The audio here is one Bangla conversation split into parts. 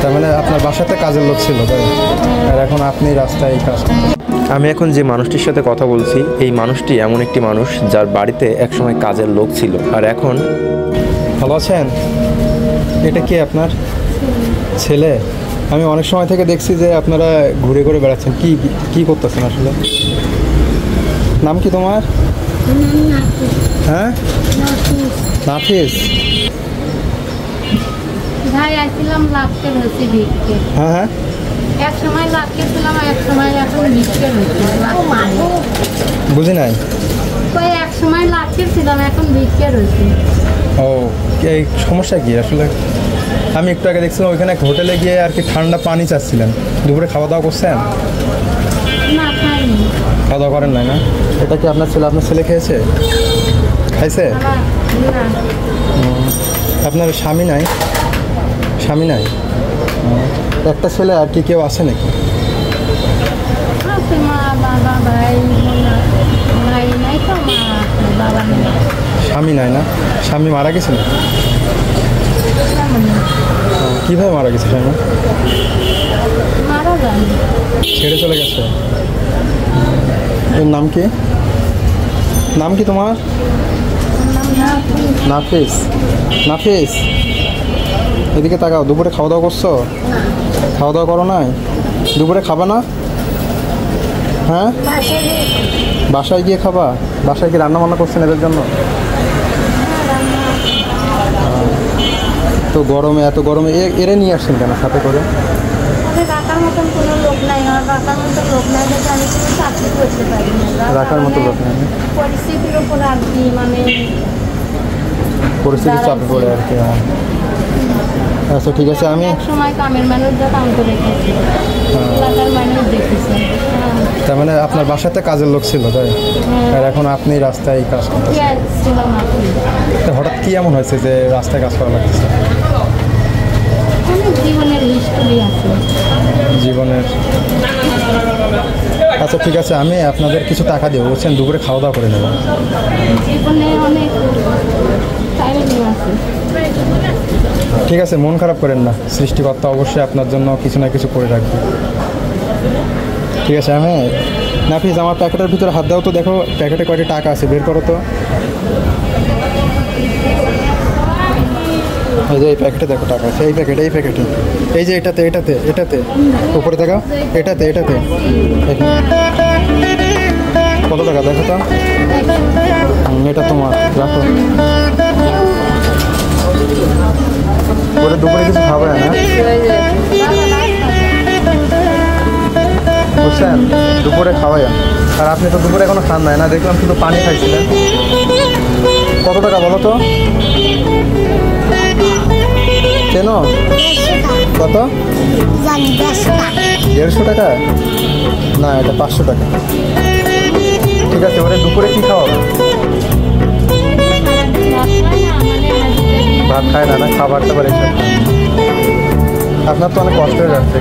তার মানে আপনার বাসাতে কাজের লোক ছিল তাই, আর এখন আপনি রাস্তায় কাজ করতেছেন। আমি এখন যে মানুষটির সাথে কথা বলছি এই মানুষটি এমন একটি মানুষ যার বাড়িতে একসময় কাজের লোক ছিল আর এখন। ভালো আছেন? এটা কি আপনার ছেলে? আমি অনেক সময় থেকে দেখছি যে আপনারা ঘুরে ঘুরে বেড়াচ্ছেন, কি কি করতেছেন আসলে? নাম কি তোমার? হ্যাঁ, নাফিস। ভাই আসছিলাম লাভকে হয়েছে ভিক্ষে। হ্যাঁ হ্যাঁ, এক সময় লাভকে ছিলাম, এক সময় এখন ভিক্ষে হয়েছে। বুঝি নাই। ওই এক সময় লাভকে ছিলাম, এখন ভিক্ষে রয়েছে। ও, এই সমস্যা কি আসলে? আমি একটু আগে দেখছিলাম ওইখানে এক হোটেলে গিয়ে আর কি ঠান্ডা পানি চাচ্ছিলেন। দুপুরে খাওয়া দাওয়া করছেন? না, খাইনি। খাওয়া দাওয়া করেন নাই না? এটা কি আপনার ছেলে? আপনার ছেলে খেয়েছে? খাইছে? না। আপনার স্বামী নাই? স্বামী নাই? একটা ছেলে, আর কি কেউ আছে নাকি? আছে মা, বাবা, ভাই, ভাই নাই তো, মা আছে, বাবা নেই। স্বামী নাই না? স্বামী মারা গেছিল? কিভাবে মারা গেছে স্বামী? মারা যান, ছেড়ে চলে গেছে। এর নাম কি? নাম কি তোমার? নাফিস। নাফিস, এদিকে তাকাও। দুপুরে খাওয়া দাওয়া করছো? খাওয়া দাওয়া করো নাই? দুপুরে খাবা না? হ্যাঁ, বাসায় গিয়ে খাবা? বাসায় কি রান্না বান্না করছেন এদের জন্য? তো গরমে, এত গরমে এরে নিয়ে আসছেন কেন সাথে করে? রাখার মতন কোনো লোক নাই, আমার রাখার মতন লোক নাই দেখে আমি কোনো চাকরি করতে পারি না। রাখার মতো লোক নাই? পরিস্থিতির উপর আর কি, মানে পরিস্থিতি চাপে পড়ে আর কি। আচ্ছা ঠিক আছে, আমি এক সময় কামের মানুষরা কাম করে রেখেছি, এলাকার মানুষ দেখেছে। তার মানে আপনার বাসাতে কাজের লোক ছিল তাই, আর এখন আপনি রাস্তায় কাজ করতেছেন। হঠাৎ কি এমন হয়েছে যে রাস্তায় কাজ করা লাগতেছে? অনেক জীবনের হিস্টোরি আছে। জীবনের। আচ্ছা ঠিক আছে, আমি আপনাদের কিছু টাকা দেবো, বুঝছেন? দুপুরে খাওয়া দাওয়া করে নেব। জীবনে অনেক টাইম আছে। ঠিক আছে, মন খারাপ করেন না, সৃষ্টিকর্তা অবশ্যই আপনার জন্য কিছু না কিছু করে রাখবে। ঠিক আছে, আমি নাফিস, আমার প্যাকেটের ভিতরে হাত দাও তো, দেখো প্যাকেটে কয়টি টাকা আছে, বের করো তো। এই যে এই প্যাকেটে দেখো টাকা আছে, এই প্যাকেটে, এই প্যাকেটে, এই যে এটাতে, এটাতে, এটাতে, উপরে দেখাও, এটাতে, এটাতে। কত টাকা দেখো তো? এটা তোমার, রাখো। ওটা দুপুরে কিছু খাবে না, বুঝছেন? দুপুরে খাওয়াই, আর আপনি তো দুপুরে এখনো খান নাই না, দেখলাম শুধু পানি খাইছিলেন। কত টাকা বলো তো? কেন? কত? 150 টাকা? না, এটা 500 টাকা। ঠিক আছে, ওরা দুপুরে কি খাওয়াবে? ভাত খায় না? না, খাবার টাবার এসব। আপনার তো অনেক কষ্ট হয়ে যাচ্ছে।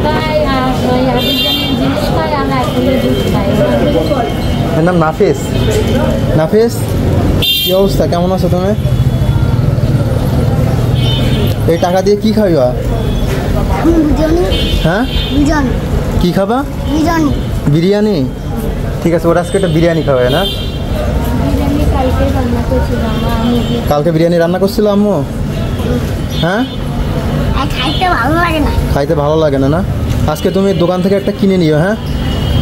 এর নাম নাফিস। নাফিস, কি অবস্থা? কেমন আছো তুমি? এই টাকা দিয়ে কি খাইবা? হ্যাঁ, কি খাবা? বিরিয়ানি। ঠিক আছে, ওরা আজকে একটা বিরিয়ানি খাওয়ায় না? কালকে বিরিয়ানি রান্না করছিল আম্মু? হ্যাঁ, খাইতে ভালো লাগে না? না, আজকে তুমি দোকান থেকে একটা কিনে নিও। হ্যাঁ,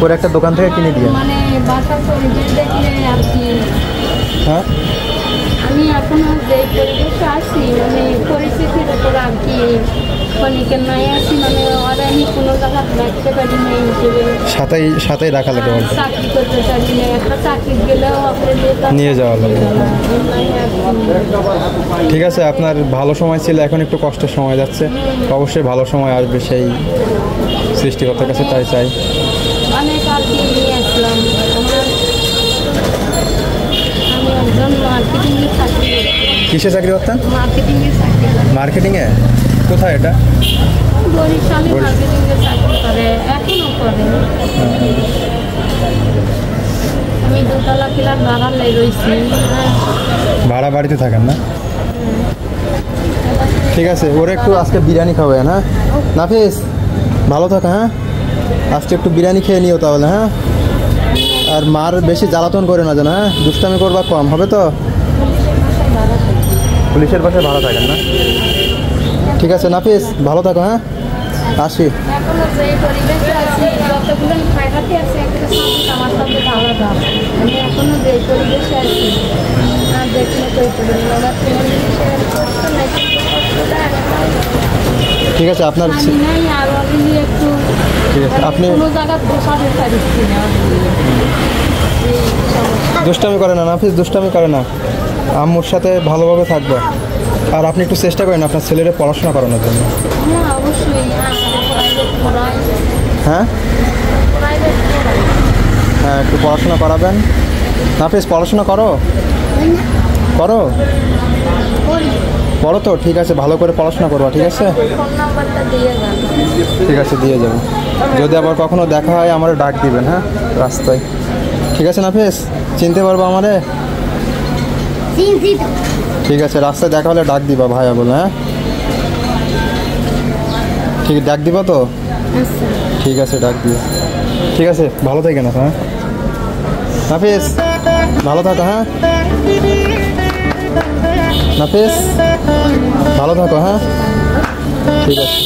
ওর একটা দোকান থেকে কিনে দিও। হ্যাঁ, আমি এখনো যে পরিবেশে আছি, মানে পরিস্থিতির উপর আর কি ক্ষণিকের নাই আছি, মানে ওরা আমি কোনো জায়গা রাখতে পারি না হিসেবে। সাথেই রাখা লাগে, চাকরি করতে পারি না, একটা চাকরি গেলেও নিয়ে যাওয়া লাগে। ঠিক আছে, আপনার ভালো সময় ছিল, এখন একটু কষ্টের সময় যাচ্ছে, অবশ্যই ভালো সময় আসবে, সেই সৃষ্টিকর্তার কাছে তাই চাই। অনেক আর কি নিয়ে আসলাম। আমি একজন মার্কেটিংয়ে চাকরি করতাম। কিসে চাকরি করতেন? মার্কেটিংয়ে চাকরি। মার্কেটিংয়ে? কোথায় এটা? বরিশালে মার্কেটিংয়ে চাকরি করে, এখনও করে। আমি দোতলা ফ্ল্যাট ভাড়া রয়েছি। ভাড়া বাড়িতে থাকেন না? ঠিক আছে, ওরে একটু আজকে বিরিয়ানি খাওয়াবেন। হ্যাঁ নাফিস, ভালো থাকো। হ্যাঁ আজকে একটু বিরিয়ানি খেয়ে নিও তাহলে। হ্যাঁ আর মার বেশি জ্বালাতন করে না যেন। হ্যাঁ দুষ্টামি করবা কম, হবে তো? পুলিশের বাসায় ভাড়া থাকেন না? ঠিক আছে নাফিস, ভালো থাকো। হ্যাঁ আসি। এখনো যে পরিবেশে আছি, যতগুলো ফায়দাতে আছে একটা সঙ্গে আমার সঙ্গে আলাদা। আমি এখনো যে পরিবেশে আছি না দেখলে করতে পারি না। আমার ফ্যামিলির কষ্ট নাই, কষ্টটা ঠিক আছে আপনার আমি নাই আর আমি একটু ঠিক আছে, আপনি কোনো জায়গায় বসাতে পারছি না। এই সমস্যা। দুষ্টামি করে না নাফিস, দুষ্টামি করে না। আম্মুর সাথে ভালোভাবে থাকবে। আর আপনি একটু চেষ্টা করেন আপনার ছেলের পড়াশোনা করানোর জন্য। হ্যাঁ অবশ্যই, প্রাইভেট পড়াই, হ্যাঁ প্রাইভেট পড়াই। হ্যাঁ একটু পড়াশোনা করাবেন। নাফিস পড়াশোনা করো, করো পড়ো তো। ঠিক আছে, ভালো করে পড়াশোনা করবা। ঠিক আছে, ফোন নাম্বারটা দিয়ে যান। ঠিক আছে দিয়ে যাবো। যদি আবার কখনো দেখা হয় আমারে ডাক দিবেন। হ্যাঁ রাস্তায়। ঠিক আছে নাফিস, চিনতে পারবো আমারে? ঠিক আছে, রাস্তায় দেখা হলে ডাক দিবা ভাইয়া বলে। হ্যাঁ ঠিক, ডাক দিবা তো? আচ্ছা। ঠিক আছে ডাক দিও। ঠিক আছে, ভালো থাকেন। হ্যাঁ নাফিস, ভালো থাকো। হ্যাঁ নাফিস, ভালো থাকো। হ্যাঁ ঠিক আছে।